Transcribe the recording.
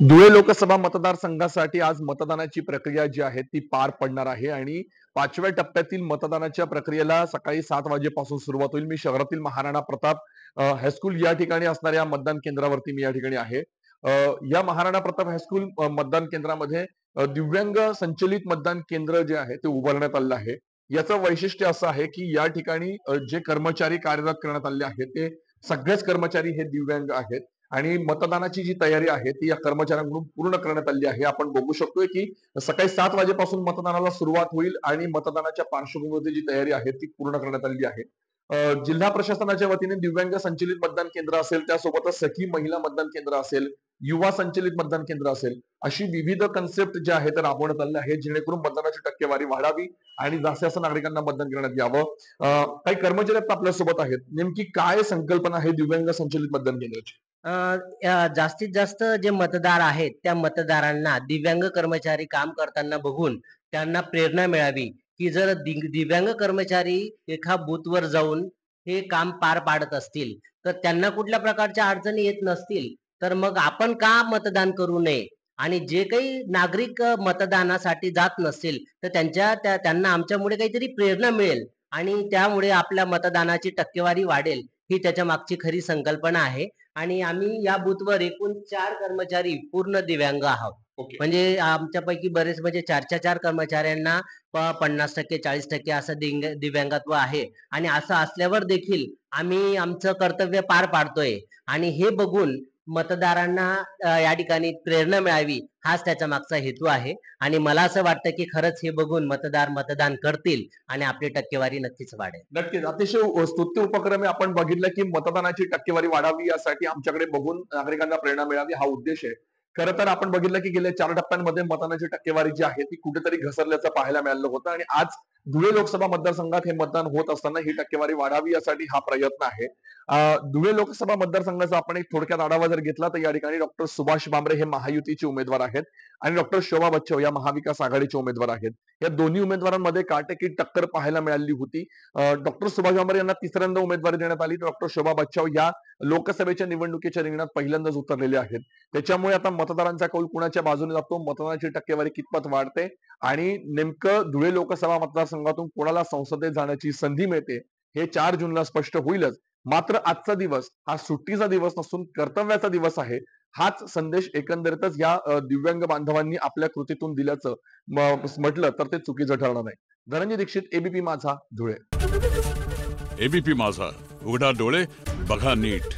धुळे लोकसभा मतदारसंघासाठी आज मतदानाची प्रक्रिया जी आहे ती पार पडणार आहे आणि 5व्या टप्प्यातील मतदानाच्या प्रक्रियेला सकाळी 7 वाजेपासून सुरुवात होईल. मी शहरातील महाराणा प्रताप हायस्कूल या ठिकाणी असणाऱ्या मतदान केंद्रावरती मी या ठिकाणी आहे. अ, या महाराणा प्रताप हायस्कूल मतदान केंद्रामध्ये दिव्यांग संचलित मतदान केंद्र जे आहे ते उभारण्यात आलेलं आहे. याचं वैशिष्ट्य असं आहे की या ठिकाणी जे कर्मचारी कार्यरत करण्यात आले आहेत ते सगळेच कर्मचारी हे दिव्यांग आहेत. आणि मतदानाची जी तयारी आहे ती या कर्मचाऱ्यांकडून पूर्ण करण्यात आली आहे. आपण बघू शकतोय की सकाळी 7 वाजेपासून मतदानाला सुरुवात होईल आणि मतदानाच्या पार्श्वभूमीवरती जी तयारी आहे ती पूर्ण करण्यात आलेली आहे. जिल्हा प्रशासनाच्या वतीने दिव्यांग संचलित मतदान केंद्र असेल, त्यासोबतच सखी महिला मतदान केंद्र असेल, युवा संचलित मतदान केंद्र असेल, अशी विविध कन्सेप्ट जे आहे ते राबवण्यात आले आहे, जेणेकरून मतदानाची टक्केवारी वाढावी आणि जास्तीत जास्त नागरिकांना मतदान करण्यात यावं. काही कर्मचारी आता आपल्या सोबत आहेत. नेमकी काय संकल्पना आहे दिव्यांग संचलित मतदान केंद्राची? अ, जास्तीत जास्त जे मतदार आहेत, त्या मतदारांना दिव्यांग कर्मचारी काम करताना बघून त्यांना प्रेरणा मिळावी, की जर दिव्यांग कर्मचारी एका बूथवर जाऊन हे काम पार पाडत असतील, तर त्यांना कुठल्या प्रकारच्या अडचणी येत नसतील, तर मग आपण का मतदान करू नये? आणि जे काही नागरिक मतदानासाठी जात नसतील, तर त्यांना आमच्यामुळे काहीतरी प्रेरणा मिळेल आणि त्यामुळे आपल्या मतदानाची टक्केवारी वाढेल, ही त्याच्या मागची खरी संकल्पना आहे. आणि आम्ही या बूथवर एकूण 4 कर्मचारी पूर्ण दिव्यांग आहोत. ओके. म्हणजे आमच्यापैकी बरेच म्हणजे 4च्या 4 कर्मचाऱ्यांना 50% 40% असं दिव्यांगत्व आहे आणि असं असल्यावर देखील आम्ही आमचं कर्तव्य पार पाडतोय आणि हे बघून मतदारांना या ठिकाणी प्रेरणा मिळावी हाच त्याच्या मागचा हेतू आहे आणि मला असं वाटतं की खरंच हे बघून मतदार मतदान करतील आणि आपली टक्केवारी नक्कीच वाढेल. नक्कीच. अतिशय स्तुत्य उपक्रम आहे. आपण बघितलं की मतदानाची टक्केवारी वाढावी यासाठी आमच्याकडे बघून नागरिकांना प्रेरणा मिळावी हा उद्देश आहे. खरं तर आपण बघितलं की गेल्या 4 टप्प्यांमध्ये मतदानाची टक्केवारी जी आहे ती कुठेतरी घसरल्याचं पाहायला मिळालं होतं आणि आज धुळे लोकसभा मतदारसंघात हे मतदान होत असताना ही टक्केवारी वाढावी यासाठी हा प्रयत्न आहे. धुळे लोकसभा मतदारसंघाचा आपण एक थोडक्यात आढावा जर घेतला तर या ठिकाणी डॉक्टर सुभाष भामरे हे महायुतीचे उमेदवार आहेत आणि डॉक्टर शोभा बच्छाव या महाविकास आघाडीचे उमेदवार आहेत. या दोन्ही उमेदवारांमध्ये काटेकी टक्कर पाहायला मिळाली होती. डॉक्टर सुभाष भामरे यांना तिसऱ्यांदा उमेदवारी देण्यात आली तर डॉक्टर शोभा बच्छाव या लोकसभेच्या निवडणुकीच्या रिंगणात पहिल्यांदाच उतरलेले आहेत. त्याच्यामुळे आता मतदारांचा कौल कुणाच्या बाजूने जातो, मतदानाची टक्केवारी कितपत वाढते आणि नेमकं धुळे लोकसभा मतदारसंघातून कोणाला संसदेत जाण्याची संधी मिळते हे 4 जूनला स्पष्ट होईलच. मात्र आजचा दिवस हा सुट्टीचा दिवस नसून कर्तव्याचा दिवस आहे. हाच संदेश एकंदरीतच या दिव्यांग बांधवांनी आपल्या कृतीतून दिल्याचं म्हटलं तर ते चुकीचं ठरणार नाही. धनंजय दीक्षित, एबीपी माझा, धुळे. एबीपी माझा, उघडा डोळे बघा नीट.